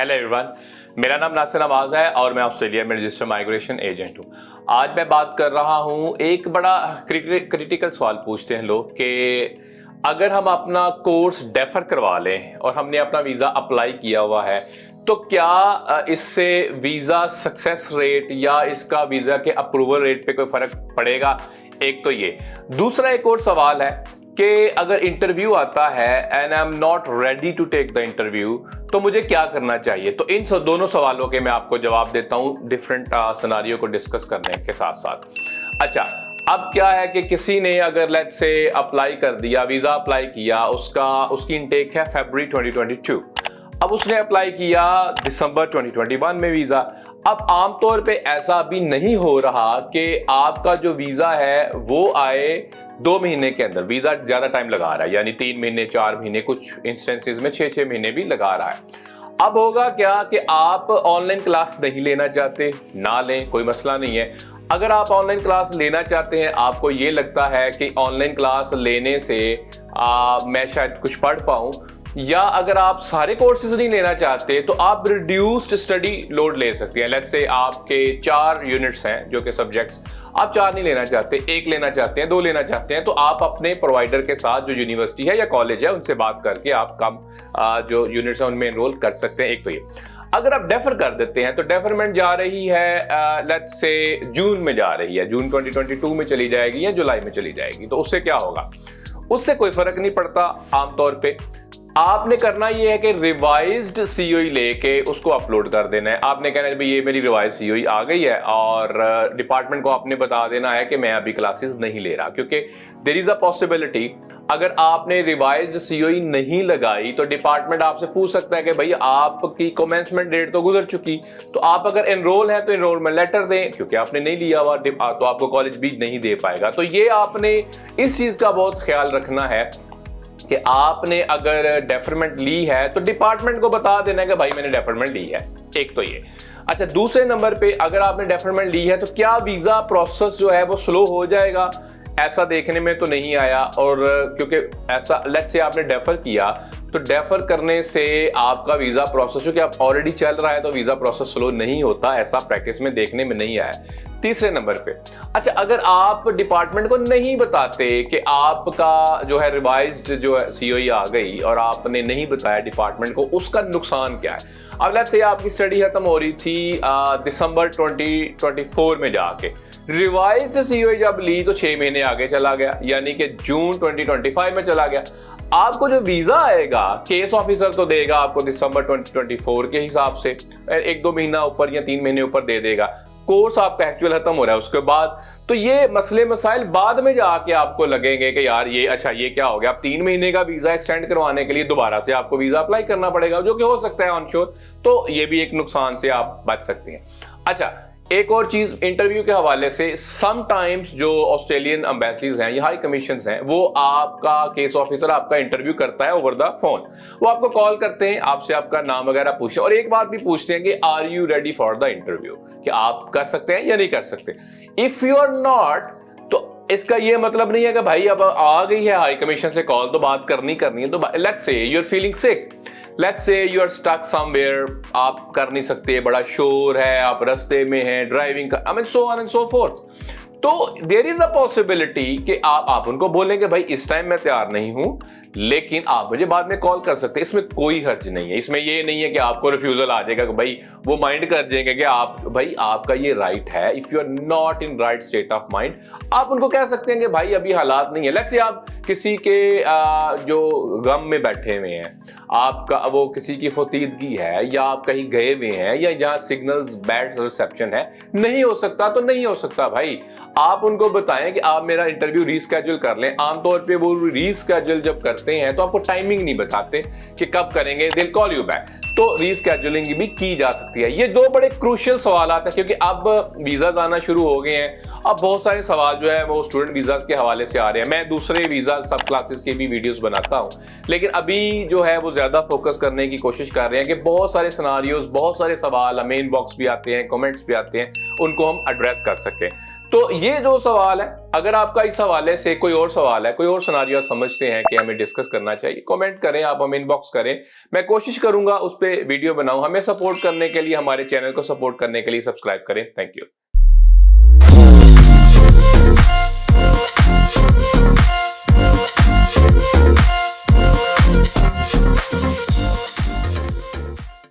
Hello everyone, मेरा नाम नासिर नवाज है और मैं ऑस्ट्रेलिया में रजिस्टर्ड माइग्रेशन एजेंट हूँ। आज मैं बात कर रहा हूँ, एक बड़ा क्रिटिकल सवाल पूछते हैं लोग कि अगर हम अपना कोर्स डेफर करवा लें और हमने अपना वीज़ा अप्लाई किया हुआ है तो क्या इससे वीज़ा सक्सेस रेट या इसका वीज़ा के अप्रूवल रेट पे कोई फ़र्क पड़ेगा। एक तो ये, दूसरा एक और सवाल है कि अगर इंटरव्यू आता है and I am not ready to take the interview तो मुझे क्या करना चाहिए। तो इन दोनों सवालों के मैं आपको जवाब देता हूं डिफरेंट सिनारियो को डिस्कस करने के साथ साथ। अच्छा, अब क्या है कि किसी ने अगर लेट्स से अप्लाई कर दिया, वीजा अप्लाई किया, उसकी इनटेक है फरवरी 2022, अब उसने अप्लाई किया दिसंबर 2021 में वीजा। अब आमतौर पे ऐसा भी नहीं हो रहा कि आपका जो वीजा है वो आए 2 महीने के अंदर। वीजा ज्यादा टाइम लगा रहा है, यानी 3 महीने 4 महीने, कुछ इंस्टेंसेस में 6 महीने भी लगा रहा है। अब होगा क्या कि आप ऑनलाइन क्लास नहीं लेना चाहते, ना लें, कोई मसला नहीं है। अगर आप ऑनलाइन क्लास लेना चाहते हैं, आपको ये लगता है कि ऑनलाइन क्लास लेने से मैं शायद कुछ पढ़ पाऊं, या अगर आप सारे कोर्सेज नहीं लेना चाहते तो आप रिड्यूस्ड स्टडी लोड ले सकते हैं। लेट्स से आपके 4 यूनिट्स हैं जो कि सब्जेक्ट्स, आप 4 नहीं लेना चाहते, 1 लेना चाहते हैं, 2 लेना चाहते हैं, तो आप अपने प्रोवाइडर के साथ जो यूनिवर्सिटी है या कॉलेज है उनसे बात करके आप कम जो यूनिट्स हैं उनमें एनरोल कर सकते हैं। एक तो ये, अगर आप डेफर कर देते हैं तो डेफरमेंट जा रही है लेट्स से जून में जा रही है, जून 2022 में चली जाएगी या जुलाई में चली जाएगी। तो उससे क्या होगा, उससे कोई फर्क नहीं पड़ता। आमतौर पे आपने करना ये है कि रिवाइज्ड सीओई लेके उसको अपलोड कर देना है। आपने कहना है भाई ये मेरी रिवाइज सीओई आ गई है, और डिपार्टमेंट को आपने बता देना है कि मैं अभी क्लासेस नहीं ले रहा, क्योंकि देयर इज अ पॉसिबिलिटी अगर आपने रिवाइज्ड सीओई नहीं लगाई तो डिपार्टमेंट आपसे पूछ सकता है कि भाई आपकी कमेंसमेंट डेट तो गुजर चुकी, तो आप अगर एनरोल हैं तो एनरोलमेंट लेटर दें, क्योंकि आपने नहीं लिया हुआ तो आपको कॉलेज भी नहीं दे पाएगा। तो ये आपने इस चीज का बहुत ख्याल रखना है कि आपने अगर डेफरमेंट ली है तो डिपार्टमेंट को बता देना है कि भाई मैंने डेफरमेंट ली है। एक तो ये। अच्छा, दूसरे नंबर पे अगर आपने डेफरमेंट ली है तो क्या वीजा प्रोसेस जो है वो स्लो हो जाएगा, ऐसा देखने में तो नहीं आया। और क्योंकि ऐसा लेट्स से आपने डेफर किया तो डेफर करने से आपका वीजा प्रोसेस, क्योंकि आप ऑलरेडी चल रहा है तो वीजा प्रोसेस स्लो नहीं होता, ऐसा प्रैक्टिस में देखने में नहीं आया। तीसरे नंबर पे, अच्छा, अगर आप डिपार्टमेंट को नहीं बताते कि आपका जो है रिवाइज्ड जो है सीओई आ गई और आपने नहीं बताया डिपार्टमेंट को, उसका नुकसान क्या है। अब लेट्स से आपकी स्टडी खत्म हो रही थी दिसंबर 2024 में जाके, रिवाइज्ड सीओई जब ली तो 6 महीने आगे चला गया, यानी कि जून 2025 में चला गया। आपको जो वीजा आएगा केस ऑफिसर तो देगा आपको दिसंबर 2024 के हिसाब से, 1-2 महीना ऊपर या 3 महीने ऊपर दे देगा। कोर्स आपका एक्चुअल खत्म हो रहा है उसके बाद, तो ये मसले मसाइल बाद में जाके आपको लगेंगे कि यार ये अच्छा ये क्या हो गया। अब 3 महीने का वीजा एक्सटेंड करवाने के लिए दोबारा से आपको वीजा अप्लाई करना पड़ेगा, जो कि हो सकता है ऑन श्योर। तो ये भी एक नुकसान से आप बच सकते हैं। अच्छा, एक और चीज इंटरव्यू के हवाले से, समटाइम्स जो ऑस्ट्रेलियन एम्बेसीज हैं या हाई कमीशंस हैं, वो आपका केस ऑफिसर आपका इंटरव्यू करता है ओवर द फोन। वो आपको कॉल करते हैं, आपसे आपका नाम वगैरह पूछते हैं और एक बात भी पूछते हैं कि are you ready for the interview, कि आप कर सकते हैं या नहीं कर सकते। इफ यू आर नॉट, तो इसका ये मतलब नहीं है कि भाई अब आ गई है हाई कमीशन से कॉल तो बात करनी है। तो let's say you are feeling sick, let's say you are stuck somewhere, आप कर नहीं सकते, बड़ा शोर है, आप रास्ते में हैं, ड्राइविंग का, I mean so on and so fourth, तो देयर इज अ पॉसिबिलिटी कि आप उनको बोलेंगे भाई इस टाइम मैं तैयार नहीं हूं, लेकिन आप मुझे बाद में कॉल कर सकते हैं। इसमें कोई हर्ज नहीं है, इसमें ये नहीं है कि आपको रिफ्यूजल आ जाएगा कि भाई वो माइंड कर देंगे कि आप भाई आपका ये राइट है। If you are not in right state of mind, आप उनको कह सकते हैं कि भाई अभी हालात नहीं है। लेट्स से आप किसी के जो गम में बैठे हुए हैं, आपका वो किसी की फतीदगी है, या आप कहीं गए हुए हैं, या जहां सिग्नल्स बैड रिसेप्शन है, नहीं हो सकता तो नहीं हो सकता भाई। आप उनको बताएं कि आप मेरा इंटरव्यू रीस्केड्यूल कर लें। आमतौर पे वो रीस्केड्यूल जब करते हैं तो आपको टाइमिंग नहीं बताते कि कब करेंगे, दिल कॉल यू बैक, तो रीस्केड्यूलिंग भी की जा सकती है। ये 2 बड़े क्रूशियल सवाल आते हैं, क्योंकि अब वीजाज आना शुरू हो गए हैं। अब बहुत सारे सवाल जो है वो स्टूडेंट वीजा के हवाले से आ रहे हैं। मैं दूसरे वीजा सब क्लासेस के भी वीडियोस बनाता हूं, लेकिन अभी जो है वो ज्यादा फोकस करने की कोशिश कर रहे हैं कि बहुत सारे सिनारियोज, बहुत सारे सवाल हमें इनबॉक्स भी आते हैं, कमेंट्स भी आते हैं, उनको हम एड्रेस कर सकें। तो ये जो सवाल है, अगर आपका इस हवाले से कोई और सवाल है, कोई और सिनेरियो समझते हैं कि हमें डिस्कस करना चाहिए, कमेंट करें, आप हमें इनबॉक्स करें, मैं कोशिश करूंगा उस पर वीडियो बनाऊं। हमें सपोर्ट करने के लिए, हमारे चैनल को सपोर्ट करने के लिए सब्सक्राइब करें। Thank you.